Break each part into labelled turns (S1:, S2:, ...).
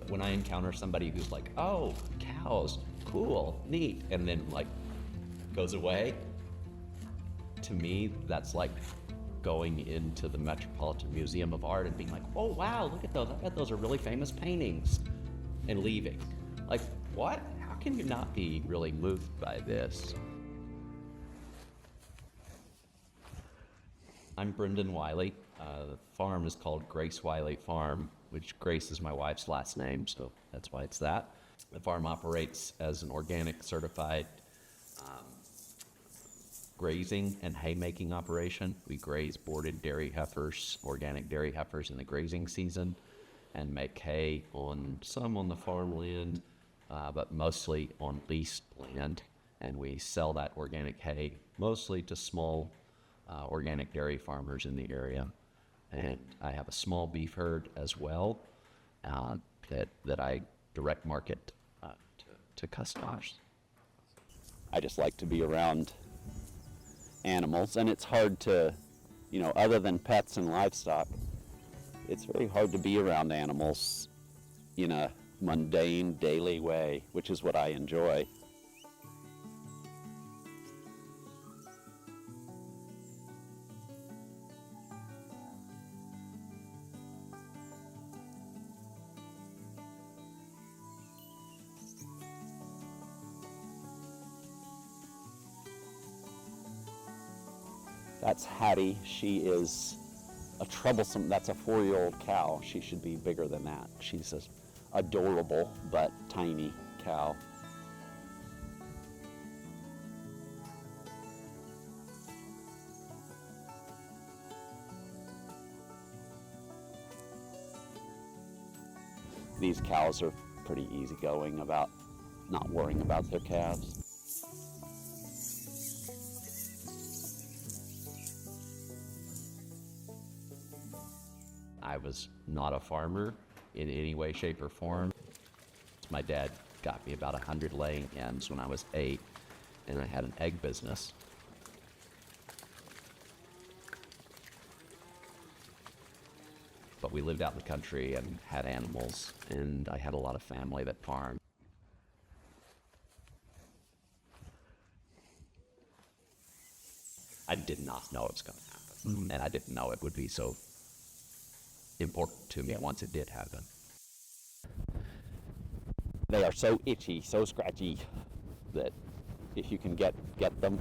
S1: when I encounter somebody who's like, oh, cows, cool, neat, and then like goes away, to me, that's like going into the Metropolitan Museum of Art and being like, oh wow, look at those, I bet those are really famous paintings, and leaving. Like, what? How can you not be really moved by this? I'm Brendan Wiley. The farm is called Grace Wiley Farm, which Grace is my wife's last name, so that's why it's that. The farm operates as an organic certified grazing and haymaking operation. We graze boarded dairy heifers, organic dairy heifers in the grazing season, and make hay on some on the farmland, but mostly on leased land. And we sell that organic hay mostly to small organic dairy farmers in the area. And I have a small beef herd as well that I direct market to customers.
S2: I just like to be around animals, and it's hard to, other than pets and livestock, it's very hard to be around animals in a mundane, daily way, which is what I enjoy. That's Hattie. She is a troublesome, that's a 4-year-old cow. She should be bigger than that. She's an adorable but tiny cow. These cows are pretty easygoing about not worrying about their calves.
S1: I was not a farmer in any way, shape, or form. My dad got me about 100 laying hens when I was 8, and I had an egg business. But we lived out in the country and had animals, and I had a lot of family that farmed. I did not know it was going to happen, and I didn't know it would be so important to me once it did happen.
S2: They are so itchy, so scratchy, that if you can get them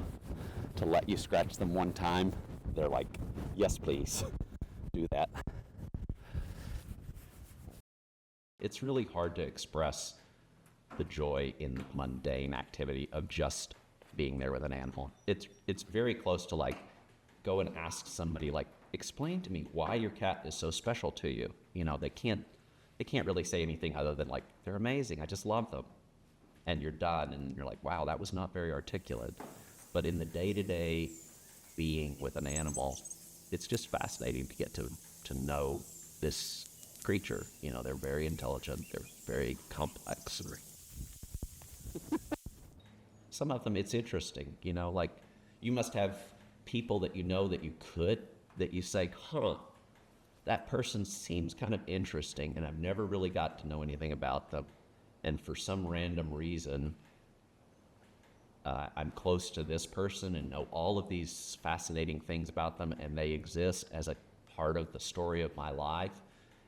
S2: to let you scratch them one time, they're like, yes, please, do that.
S1: It's really hard to express the joy in mundane activity of just being there with an animal. It's very close to like, go and ask somebody like, explain to me why your cat is so special to you. They can't really say anything other than like, they're amazing, I just love them. And you're done, and you're like, wow, that was not very articulate. But in the day-to-day being with an animal, it's just fascinating to get to know this creature. They're very intelligent, they're very complex. Some of them, it's interesting, like you must have people that that you say, that person seems kind of interesting, and I've never really got to know anything about them. And for some random reason, I'm close to this person and know all of these fascinating things about them, and they exist as a part of the story of my life.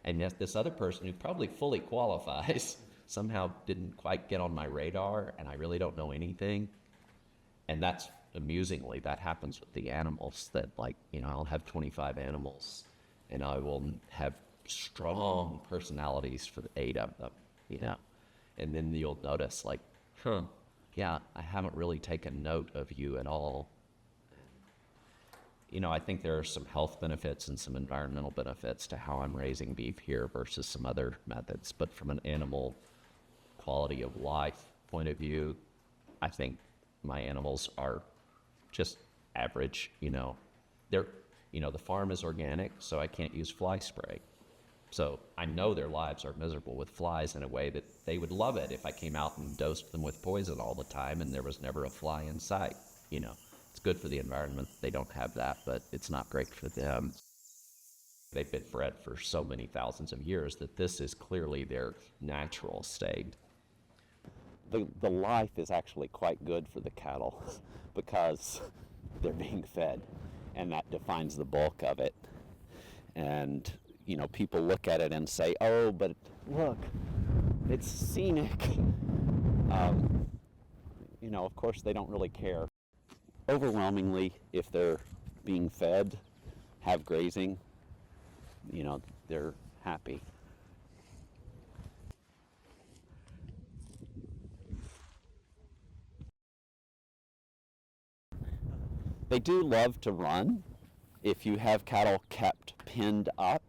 S1: And yet this other person who probably fully qualifies somehow didn't quite get on my radar, and I really don't know anything. And that's, amusingly, that happens with the animals that, like, I'll have 25 animals and I will have strong personalities for 8 of them, and then you'll notice like, yeah, I haven't really taken note of you at all. I think there are some health benefits and some environmental benefits to how I'm raising beef here versus some other methods, but from an animal quality of life point of view, I think my animals are just average. The farm is organic, so I can't use fly spray. So I know their lives are miserable with flies in a way that they would love it if I came out and dosed them with poison all the time and there was never a fly in sight. It's good for the environment. They don't have that, but it's not great for them. They've been bred for so many thousands of years that this is clearly their natural state.
S2: The life is actually quite good for the cattle because they're being fed, and that defines the bulk of it. And, you know, people look at it and say, oh, but look, it's scenic. You know, of course, they don't really care. Overwhelmingly, if they're being fed, have grazing, you know, they're happy. They do love to run. If you have cattle kept pinned up,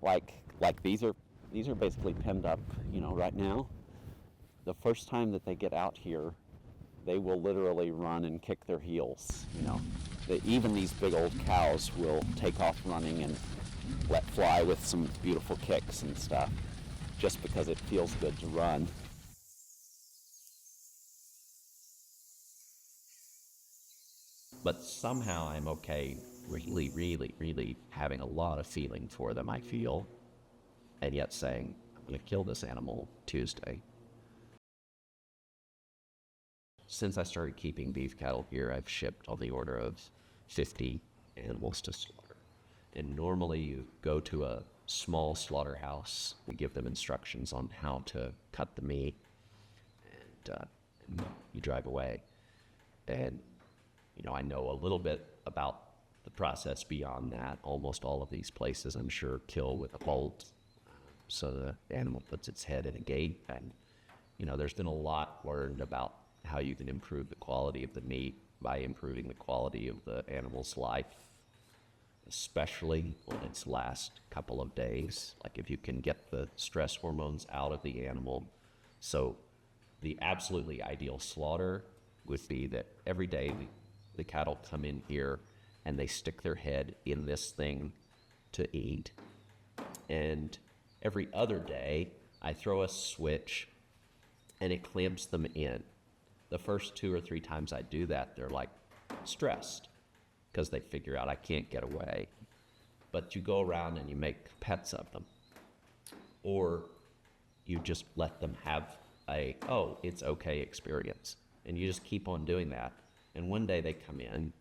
S2: like these are basically pinned up, you know, right now. The first time that they get out here, they will literally run and kick their heels, you know. Even these big old cows will take off running and let fly with some beautiful kicks and stuff, just because it feels good to run.
S1: But somehow I'm okay really having a lot of feeling for them, I feel, and yet saying, I'm going to kill this animal Tuesday. Since I started keeping beef cattle here, I've shipped on the order of 50 animals to slaughter. And normally you go to a small slaughterhouse, we give them instructions on how to cut the meat, and you drive away. And, you know, I know a little bit about the process beyond that. Almost all of these places, I'm sure, kill with a bolt. So the animal puts its head in a gate, and, you know, there's been a lot learned about how you can improve the quality of the meat by improving the quality of the animal's life, especially in its last couple of days. Like if you can get the stress hormones out of the animal. So the absolutely ideal slaughter would be that every day the cattle come in here and they stick their head in this thing to eat. And every other day I throw a switch and it clamps them in. The first 2 or 3 times I do that, they're like stressed because they figure out I can't get away. But you go around and you make pets of them. Or you just let them have a, oh, it's okay experience. And you just keep on doing that. And one day they come in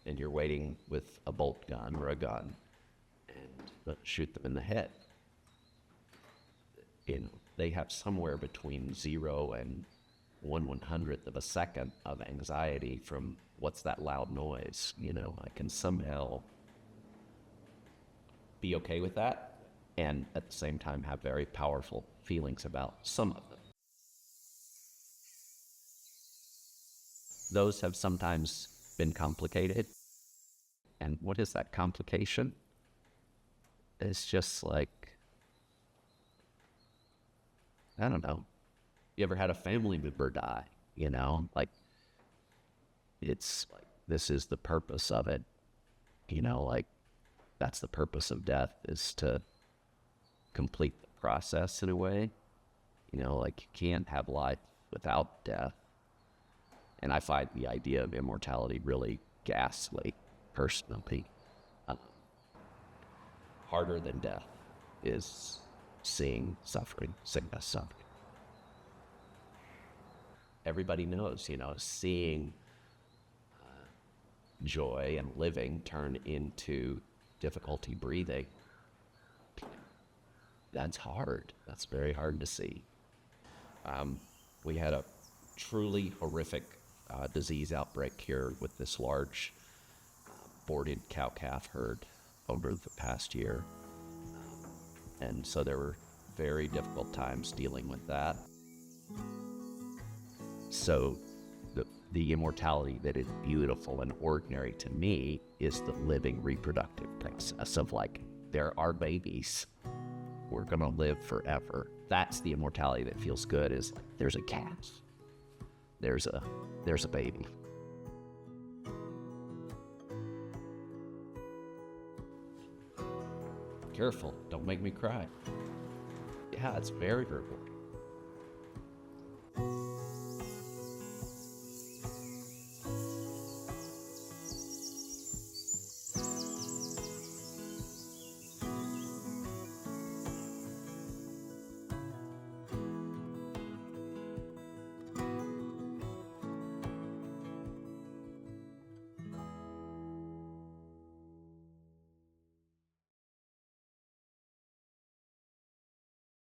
S1: and you're waiting with a bolt gun or a gun and shoot them in the head. You know, they have somewhere between 0 and 1/100th of a second of anxiety from what's that loud noise. You know, I can somehow be okay with that and at the same time have very powerful feelings about some of them. Those have sometimes been complicated. And what is that complication? It's just like, I don't know. You ever had a family member die? You know, like, it's like, this is the purpose of it. You know, like, that's the purpose of death, is to complete the process in a way. You know, like, you can't have life without death. And I find the idea of immortality really ghastly, personally. Harder than death is seeing suffering, sickness, suffering. Everybody knows, you know, seeing joy and living turn into difficulty breathing. That's hard. That's very hard to see. We had a truly horrific disease outbreak here with this large boarded cow-calf herd over the past year. And so there were very difficult times dealing with that. So the immortality that is beautiful and ordinary to me is the living reproductive process of, like, there are babies. We're going to live forever. That's the immortality that feels good, is like, there's a calf. There's a baby. Careful, don't make me cry. Yeah, it's very rewarding.